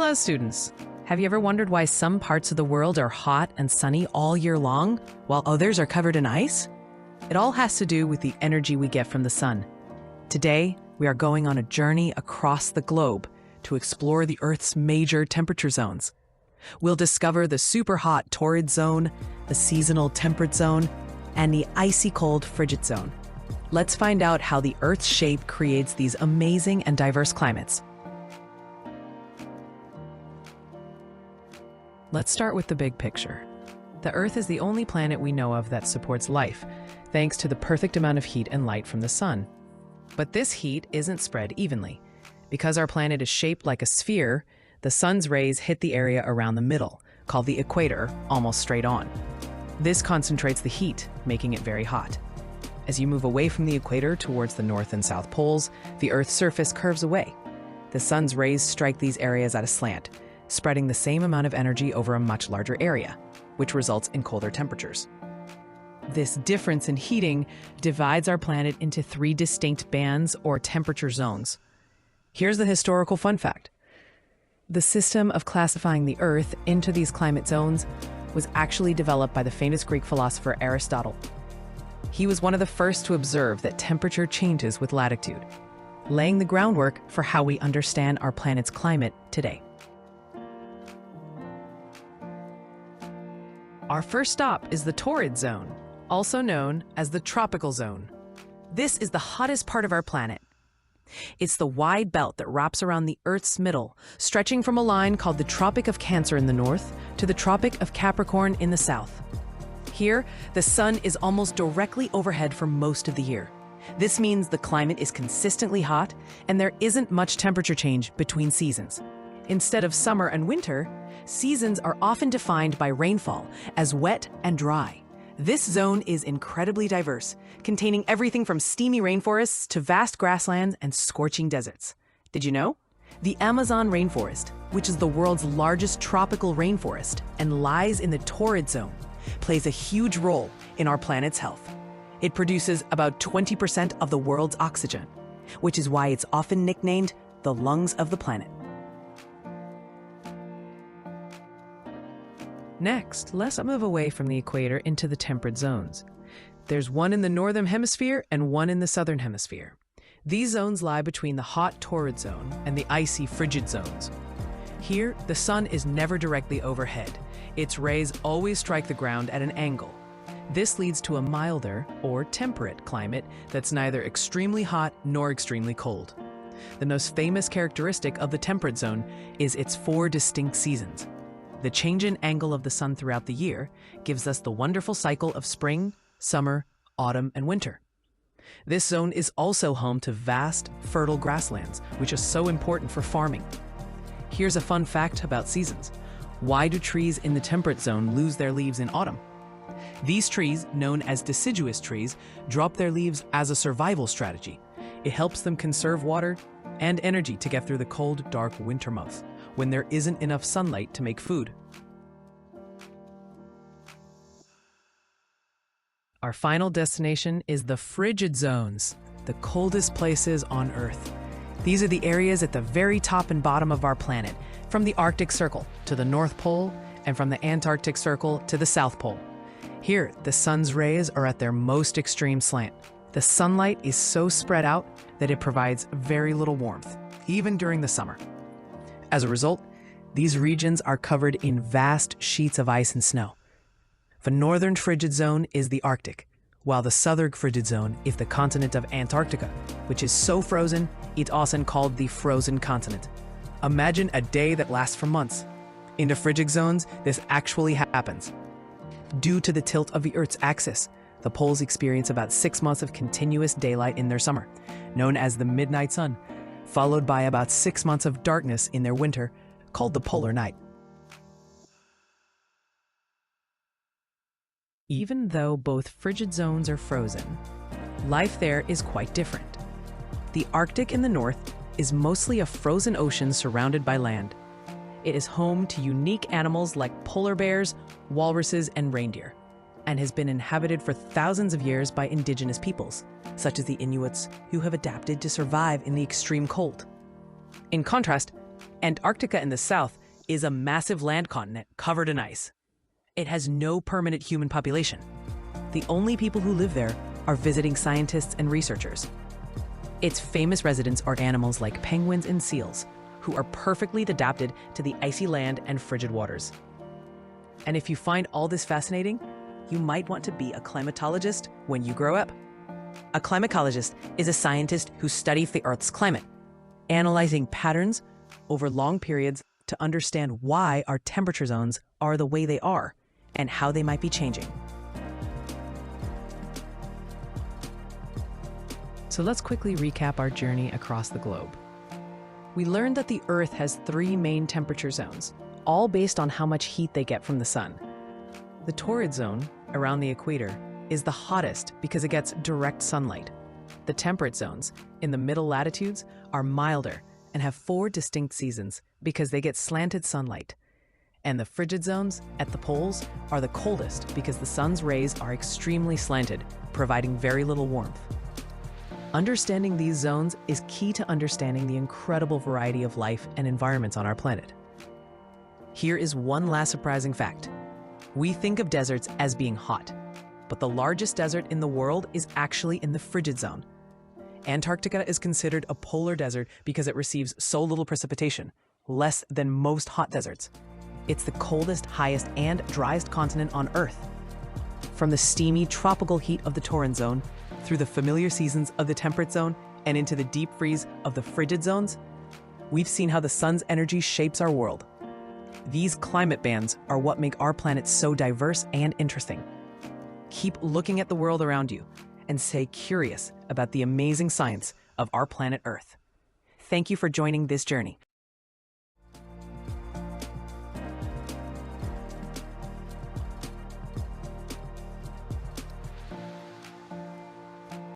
Hello, students. Have you ever wondered why some parts of the world are hot and sunny all year long, while others are covered in ice? It all has to do with the energy we get from the sun. Today, we are going on a journey across the globe to explore the Earth's major temperature zones. We'll discover the super hot Torrid zone, the seasonal temperate zone, and the icy cold Frigid zone. Let's find out how the Earth's shape creates these amazing and diverse climates. Let's start with the big picture. The Earth is the only planet we know of that supports life, thanks to the perfect amount of heat and light from the sun. But this heat isn't spread evenly. Because our planet is shaped like a sphere, the sun's rays hit the area around the middle, called the equator, almost straight on. This concentrates the heat, making it very hot. As you move away from the equator towards the north and south poles, the Earth's surface curves away. The sun's rays strike these areas at a slant, spreading the same amount of energy over a much larger area, which results in colder temperatures. This difference in heating divides our planet into 3 distinct bands or temperature zones. Here's the historical fun fact. The system of classifying the Earth into these climate zones was actually developed by the famous Greek philosopher Aristotle. He was one of the first to observe that temperature changes with latitude, laying the groundwork for how we understand our planet's climate today. Our first stop is the Torrid zone, also known as the tropical zone. This is the hottest part of our planet. It's the wide belt that wraps around the Earth's middle, stretching from a line called the Tropic of Cancer in the north to the Tropic of Capricorn in the south. Here, the sun is almost directly overhead for most of the year. This means the climate is consistently hot and there isn't much temperature change between seasons. Instead of summer and winter, seasons are often defined by rainfall as wet and dry. This zone is incredibly diverse, containing everything from steamy rainforests to vast grasslands and scorching deserts. Did you know? The Amazon rainforest, which is the world's largest tropical rainforest and lies in the Torrid zone, plays a huge role in our planet's health. It produces about 20% of the world's oxygen, which is why it's often nicknamed the lungs of the planet. Next, let's move away from the equator into the temperate zones. There's one in the northern hemisphere and one in the southern hemisphere. These zones lie between the hot Torrid zone and the icy Frigid zones. Here, the sun is never directly overhead. Its rays always strike the ground at an angle. This leads to a milder, or temperate, climate that's neither extremely hot nor extremely cold. The most famous characteristic of the temperate zone is its 4 distinct seasons. The change in angle of the sun throughout the year gives us the wonderful cycle of spring, summer, autumn, and winter. This zone is also home to vast, fertile grasslands, which is so important for farming. Here's a fun fact about seasons. Why do trees in the temperate zone lose their leaves in autumn? These trees, known as deciduous trees, drop their leaves as a survival strategy. It helps them conserve water and energy to get through the cold, dark winter months, when there isn't enough sunlight to make food. Our final destination is the Frigid zones, the coldest places on Earth. These are the areas at the very top and bottom of our planet, from the Arctic Circle to the North Pole, and from the Antarctic Circle to the South Pole. Here, the sun's rays are at their most extreme slant. The sunlight is so spread out that it provides very little warmth, even during the summer. As a result, these regions are covered in vast sheets of ice and snow. The northern Frigid zone is the Arctic, while the southern Frigid zone is the continent of Antarctica, which is so frozen, it's often called the frozen continent. Imagine a day that lasts for months. In the Frigid zones, this actually happens. Due to the tilt of the Earth's axis, the poles experience about 6 months of continuous daylight in their summer, known as the midnight sun, followed by about 6 months of darkness in their winter, called the polar night. Even though both Frigid zones are frozen, life there is quite different. The Arctic in the north is mostly a frozen ocean surrounded by land. It is home to unique animals like polar bears, walruses, and reindeer, and has been inhabited for thousands of years by indigenous peoples, such as the Inuits, who have adapted to survive in the extreme cold. In contrast, Antarctica in the south is a massive land continent covered in ice. It has no permanent human population. The only people who live there are visiting scientists and researchers. Its famous residents are animals like penguins and seals, who are perfectly adapted to the icy land and frigid waters. And if you find all this fascinating, you might want to be a climatologist when you grow up. A climatologist is a scientist who studies the Earth's climate, analyzing patterns over long periods to understand why our temperature zones are the way they are and how they might be changing. So let's quickly recap our journey across the globe. We learned that the Earth has 3 main temperature zones, all based on how much heat they get from the sun. The torrid zone, around the equator, is the hottest because it gets direct sunlight. The temperate zones, in the middle latitudes, are milder and have 4 distinct seasons because they get slanted sunlight. And the frigid zones, at the poles, are the coldest because the sun's rays are extremely slanted, providing very little warmth. Understanding these zones is key to understanding the incredible variety of life and environments on our planet. Here is one last surprising fact. We think of deserts as being hot, but the largest desert in the world is actually in the frigid zone. Antarctica is considered a polar desert because it receives so little precipitation, less than most hot deserts. It's the coldest, highest, and driest continent on Earth. From the steamy tropical heat of the torrid zone, through the familiar seasons of the temperate zone, and into the deep freeze of the frigid zones, we've seen how the sun's energy shapes our world. These climate bands are what make our planet so diverse and interesting. Keep looking at the world around you and stay curious about the amazing science of our planet Earth. Thank you for joining this journey.